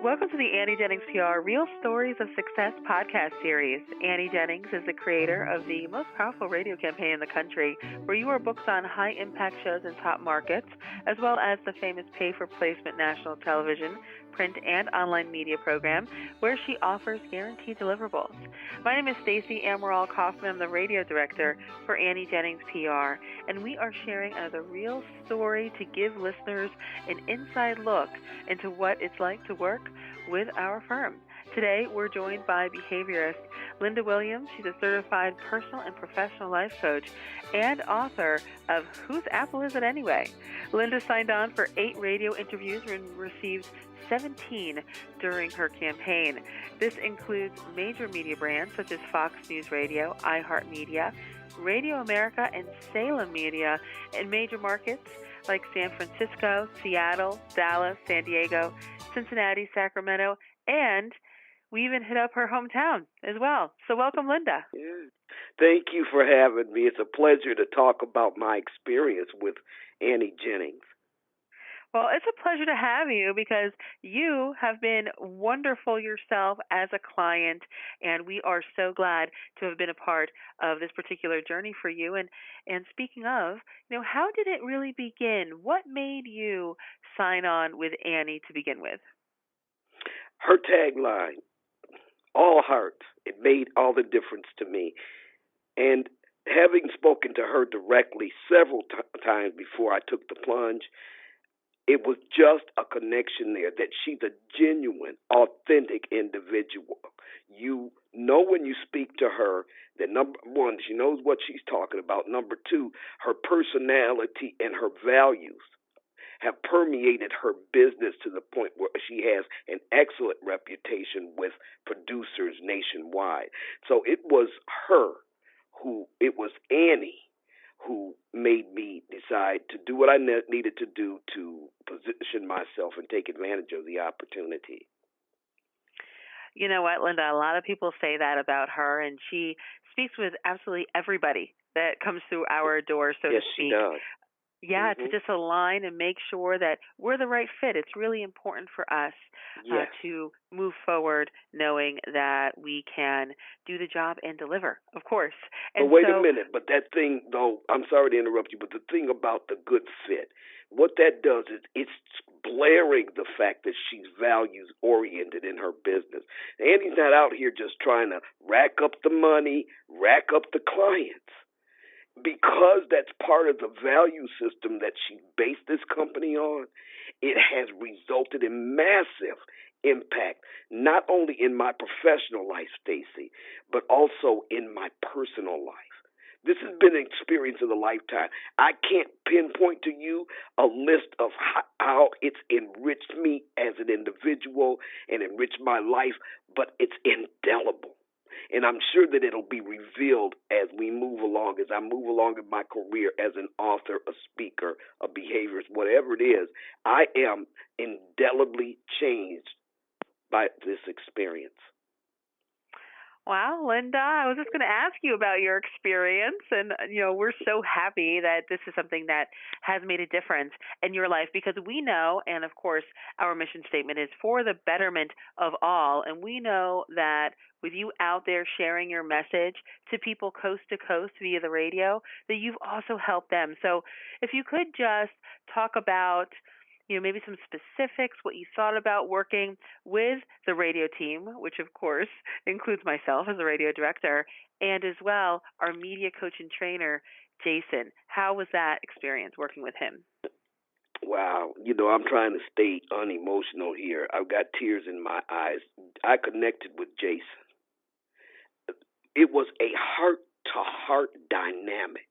Welcome to the Annie Jennings PR Real Stories of Success podcast series. Annie Jennings is the creator of the most powerful radio campaign in the country, where you are booked on high-impact shows in top markets, as well as the famous pay-for-placement national television, print, and online media program, where she offers guaranteed deliverables. My name is Stacey Amaral Kaufman. I'm the radio director for Annie Jennings PR, and we are sharing another real story to give listeners an inside look into what it's like to work with our firm. Today, we're joined by Behaviorist Linda Williams. She's a certified personal and professional life coach and author of Whose Apple Is It Anyway? Linda signed on for 8 radio interviews and received 17 during her campaign. This includes major media brands such as Fox News Radio, iHeart Media, Radio America and Salem Media, and major markets like San Francisco, Seattle, Dallas, San Diego, Cincinnati, Sacramento, and we even hit up her hometown as well. So welcome, Linda. Yeah. Thank you for having me. It's a pleasure to talk about my experience with Annie Jennings. Well, it's a pleasure to have you because you have been wonderful yourself as a client, and we are so glad to have been a part of this particular journey for you. And speaking of, how did it really begin? What made you sign on with Annie to begin with? Her tagline, all heart, it made all the difference to me. And having spoken to her directly several times before I took the plunge, it was just a connection there that she's a genuine, authentic individual. You know when you speak to her that, number one, she knows what she's talking about. Number two, her personality and her values have permeated her business to the point where she has an excellent reputation with producers nationwide. So it was Annie who made me decide to do what I needed to do to position myself and take advantage of the opportunity. You know what, Linda? A lot of people say that about her, and she speaks with absolutely everybody that comes through our door, so to speak. Yes, she does. Yeah, to just align and make sure that we're the right fit. It's really important for us to move forward knowing that we can do the job and deliver, of course. And but wait a minute. But that thing, though, I'm sorry to interrupt you, but the thing about the good fit, what that does is it's blaring the fact that she's values-oriented in her business. Annie's not out here just trying to rack up the money, rack up the clients. Because that's part of the value system that she based this company on, it has resulted in massive impact, not only in my professional life, Stacey, but also in my personal life. This has been an experience of a lifetime. I can't pinpoint to you a list of how it's enriched me as an individual and enriched my life, but it's indelible. And I'm sure that it'll be revealed as we move along, as I move along in my career as an author, a speaker, a behaviorist, whatever it is. I am indelibly changed by this experience. Wow, Linda, I was just going to ask you about your experience, and we're so happy that this is something that has made a difference in your life because we know, and of course, our mission statement is for the betterment of all, and we know that with you out there sharing your message to people coast to coast via the radio, that you've also helped them. So if you could just talk about maybe some specifics, what you thought about working with the radio team, which of course includes myself as a radio director, and as well our media coach and trainer, Jason. How was that experience working with him? Wow. I'm trying to stay unemotional here. I've got tears in my eyes. I connected with Jason. It was a heart-to-heart dynamic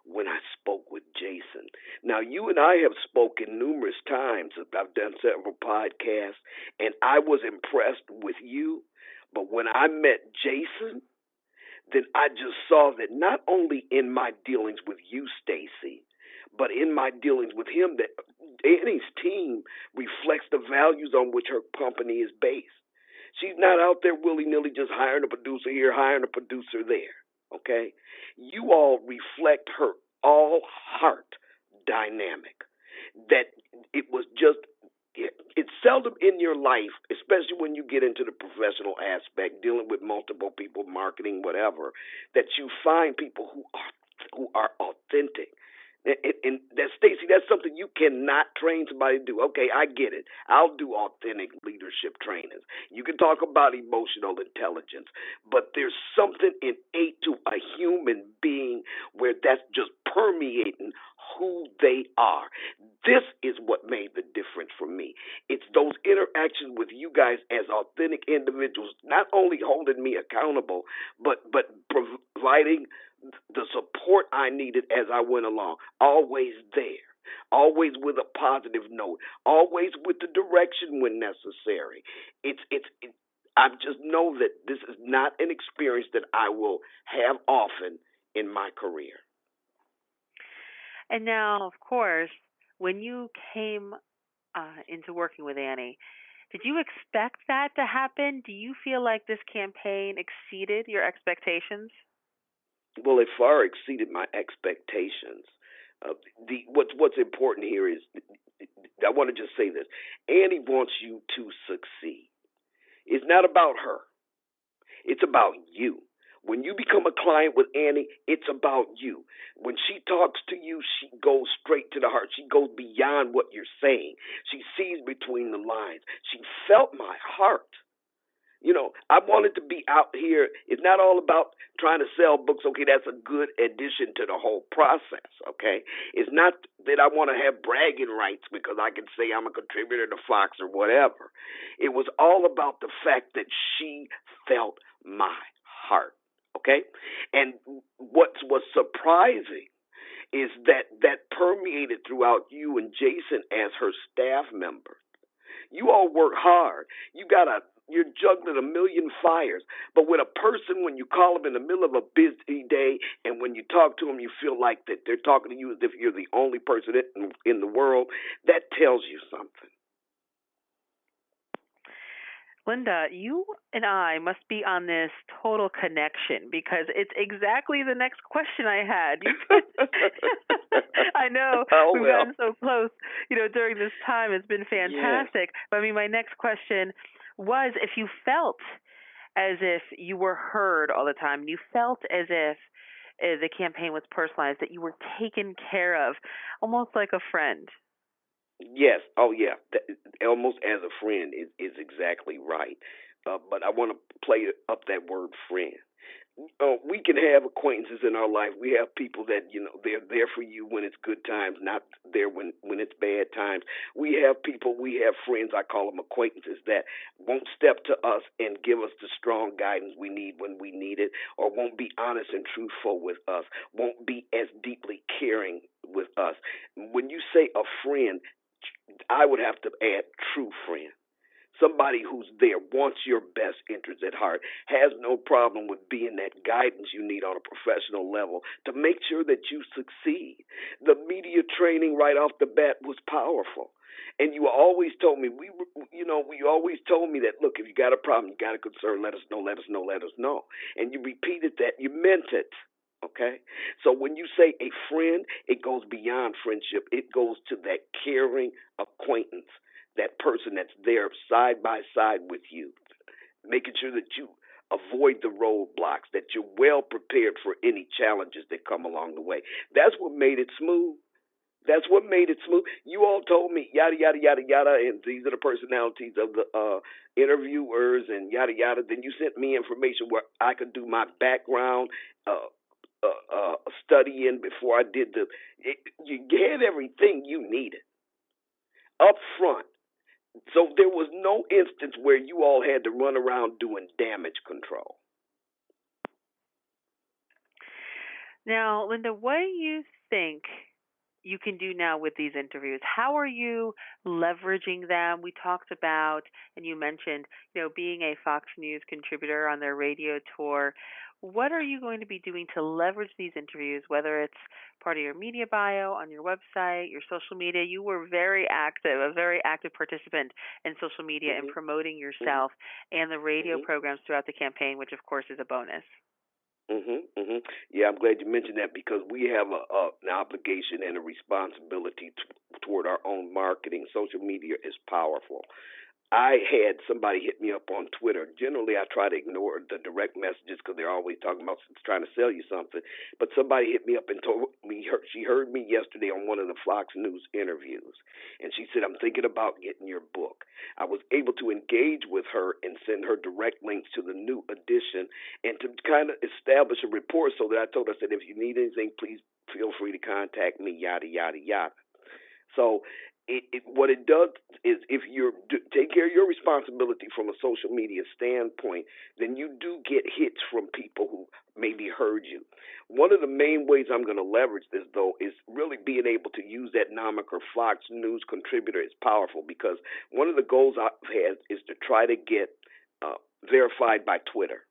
when I spoke with Jason. Now, you and I have spoken numerous times. I've done several podcasts, and I was impressed with you. But when I met Jason, then I just saw that not only in my dealings with you, Stacey, but in my dealings with him, that Annie's team reflects the values on which her company is based. She's not out there willy-nilly just hiring a producer here, hiring a producer there, okay? You all reflect her all-heart dynamic, that it was just it's seldom in your life, especially when you get into the professional aspect, dealing with multiple people, marketing, whatever, that you find people who are authentic. And that, Stacy, that's something you cannot train somebody to do. Okay, I get it. I'll do authentic leadership trainings. You can talk about emotional intelligence, but there's something innate to a human being where that's just permeating who they are. This is what made the difference for me. It's those interactions with you guys as authentic individuals, not only holding me accountable, but providing the support I needed as I went along. Always there. Always with a positive note. Always with the direction when necessary. I just know that this is not an experience that I will have often in my career. And now, of course, when you came into working with Annie, did you expect that to happen? Do you feel like this campaign exceeded your expectations? Well, it far exceeded my expectations. What's important here is, I want to just say this: Annie wants you to succeed. It's not about her. It's about you. When you become a client with Annie, it's about you. When she talks to you, she goes straight to the heart. She goes beyond what you're saying. She sees between the lines. She felt my heart. I wanted to be out here. It's not all about trying to sell books. Okay, that's a good addition to the whole process, okay? It's not that I want to have bragging rights because I can say I'm a contributor to Fox or whatever. It was all about the fact that she felt my heart, okay? And what was surprising is that permeated throughout you and Jason as her staff members. You all work hard. You're juggling a million fires. But with a person, when you call them in the middle of a busy day, and when you talk to them, you feel like that they're talking to you as if you're the only person in the world, that tells you something. Linda, you and I must be on this total connection because it's exactly the next question I had. I know we've gotten so close, during this time. It's been fantastic. Yes. But my next question was if you felt as if you were heard all the time, you felt as if the campaign was personalized, that you were taken care of, almost like a friend. Yes. Oh, yeah. Almost as a friend is exactly right. But I want to play up that word friend. We can have acquaintances in our life. We have people that, they're there for you when it's good times, not there when it's bad times. We have friends, I call them acquaintances, that won't step to us and give us the strong guidance we need when we need it, or won't be honest and truthful with us, won't be as deeply caring with us. When you say a friend, I would have to add true friend. Somebody who's there, wants your best interest at heart, has no problem with being that guidance you need on a professional level to make sure that you succeed. The media training right off the bat was powerful. And you always told me, you always told me that, look, if you got a problem, you got a concern, let us know. And you repeated that. You meant it. Okay? So when you say a friend, it goes beyond friendship. It goes to that caring acquaintance, that person that's there side by side with you, making sure that you avoid the roadblocks, that you're well prepared for any challenges that come along the way. That's what made it smooth. You all told me yada, yada, yada, yada, and these are the personalities of the interviewers and yada, yada. Then you sent me information where I could do my background studying before I did you had everything you needed up front. So there was no instance where you all had to run around doing damage control. Now, Linda, what do you think you can do now with these interviews? How are you leveraging them? We talked about, and you mentioned, being a Fox News contributor on their radio tour. What are you going to be doing to leverage these interviews, whether it's part of your media bio, on your website, your social media? You were a very active participant in social media and promoting yourself and the radio programs throughout the campaign, which, of course, is a bonus. Yeah, I'm glad you mentioned that because we have an obligation and a responsibility toward our own marketing. Social media is powerful. I had somebody hit me up on Twitter. Generally, I try to ignore the direct messages because they're always talking about trying to sell you something. But somebody hit me up and told me she heard me yesterday on one of the Fox News interviews, and she said, "I'm thinking about getting your book." I was able to engage with her and send her direct links to the new edition and to kind of establish a rapport. So that I told her, I said, "If you need anything, please feel free to contact me." Yada yada yada. So what it does is if you take care of your responsibility from a social media standpoint, then you do get hits from people who maybe heard you. One of the main ways I'm going to leverage this, though, is really being able to use that moniker Fox News contributor is powerful because one of the goals I've had is to try to get verified by Twitter.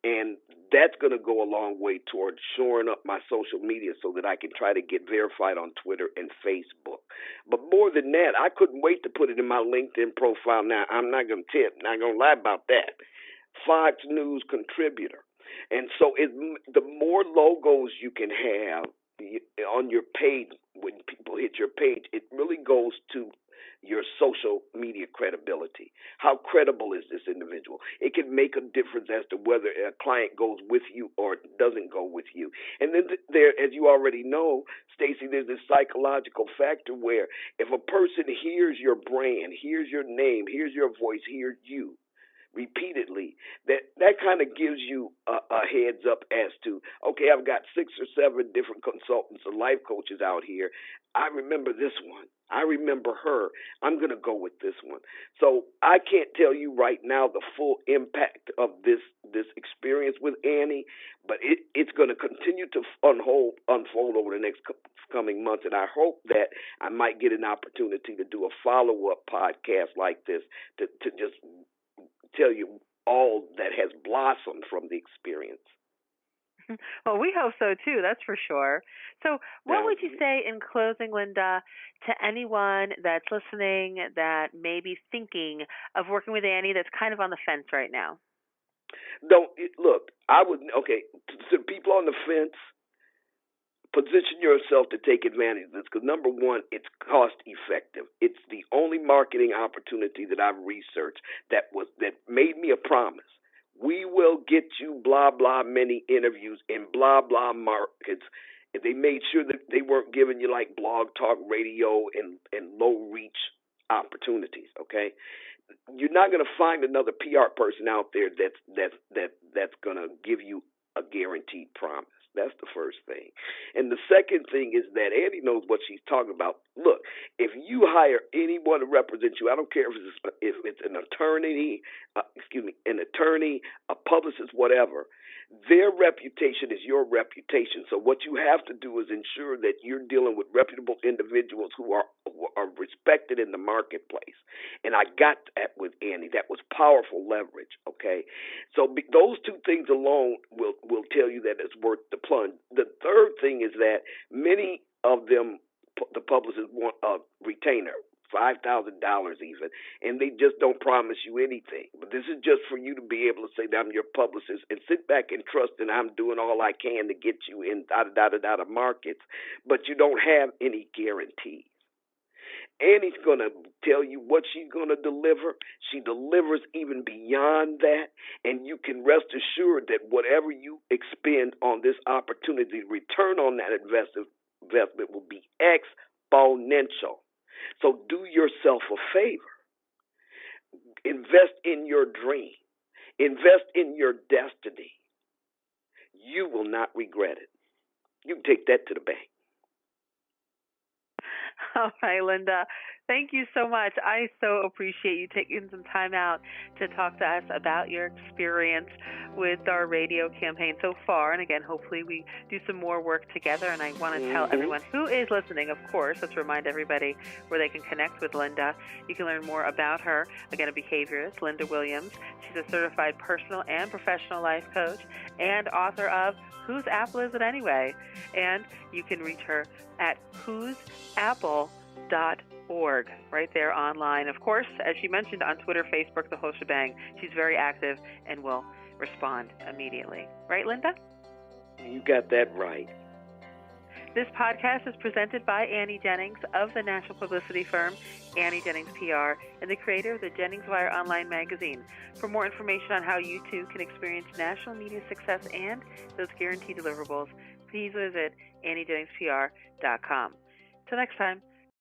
And that's going to go a long way towards shoring up my social media so that I can try to get verified on Twitter and Facebook. But more than that, I couldn't wait to put it in my LinkedIn profile. Now, I'm not going to lie about that. Fox News contributor. And so the more logos you can have on your page, when people hit your page, it really goes to your social media credibility. How credible is this individual? It can make a difference as to whether a client goes with you or doesn't go with you. And then there, as you already know, Stacy, there's this psychological factor where if a person hears your brand, hears your name, hears your voice, hears you repeatedly, that kind of gives you a heads up as to, okay, I've got 6 or 7 different consultants and life coaches out here. I remember this one. I remember her. I'm going to go with this one. So I can't tell you right now the full impact of this experience with Annie, but it's going to continue to unfold over the next coming months, and I hope that I might get an opportunity to do a follow-up podcast like this to just tell you all that has blossomed from the experience. Well, we hope so, too. That's for sure. So what would you say in closing, Linda, to anyone that's listening that may be thinking of working with Annie that's kind of on the fence right now? To people on the fence, position yourself to take advantage of this because, number one, it's cost effective. It's the only marketing opportunity that I've researched that made me a promise. We will get you blah, blah, many interviews in blah, blah markets. They made sure that they weren't giving you like blog talk radio and low reach opportunities, okay? You're not going to find another PR person out there that's going to give you a guaranteed promise. That's the first thing. And the second thing is that Annie knows what she's talking about. Look, if you hire anyone to represent you, I don't care if it's an attorney, a publicist, whatever, their reputation is your reputation. So what you have to do is ensure that you're dealing with reputable individuals who are respected in the marketplace. And I got that with Annie. That was powerful leverage, okay? So those two things alone will tell you that it's worth the plunge. The third thing is that many of them, the publicists, want a retainer, $5,000 even, and they just don't promise you anything. But this is just for you to be able to say that I'm your publicist and sit back and trust that I'm doing all I can to get you in da-da-da-da-da markets, but you don't have any guarantees. Annie's going to tell you what she's going to deliver. She delivers even beyond that, and you can rest assured that whatever you expend on this opportunity, return on that investment will be exponential. So do yourself a favor. Invest in your dream. Invest in your destiny. You will not regret it. You can take that to the bank. All right, Linda. Thank you so much. I so appreciate you taking some time out to talk to us about your experience with our radio campaign so far. And again, hopefully we do some more work together. And I want to tell everyone who is listening, of course, let's remind everybody where they can connect with Linda. You can learn more about her. Again, a behaviorist, Linda Williams. She's a certified personal and professional life coach and author of Whose Apple Is It Anyway? And you can reach her at whoseapple.org, right there online. Of course, as she mentioned, on Twitter, Facebook, the whole shebang. She's very active and will respond immediately. Right, Linda? You got that right. This podcast is presented by Annie Jennings of the national publicity firm Annie Jennings PR and the creator of the Jennings Wire online magazine. For more information on how you too can experience national media success and those guaranteed deliverables, please visit AnnieJenningsPR.com. Till next time,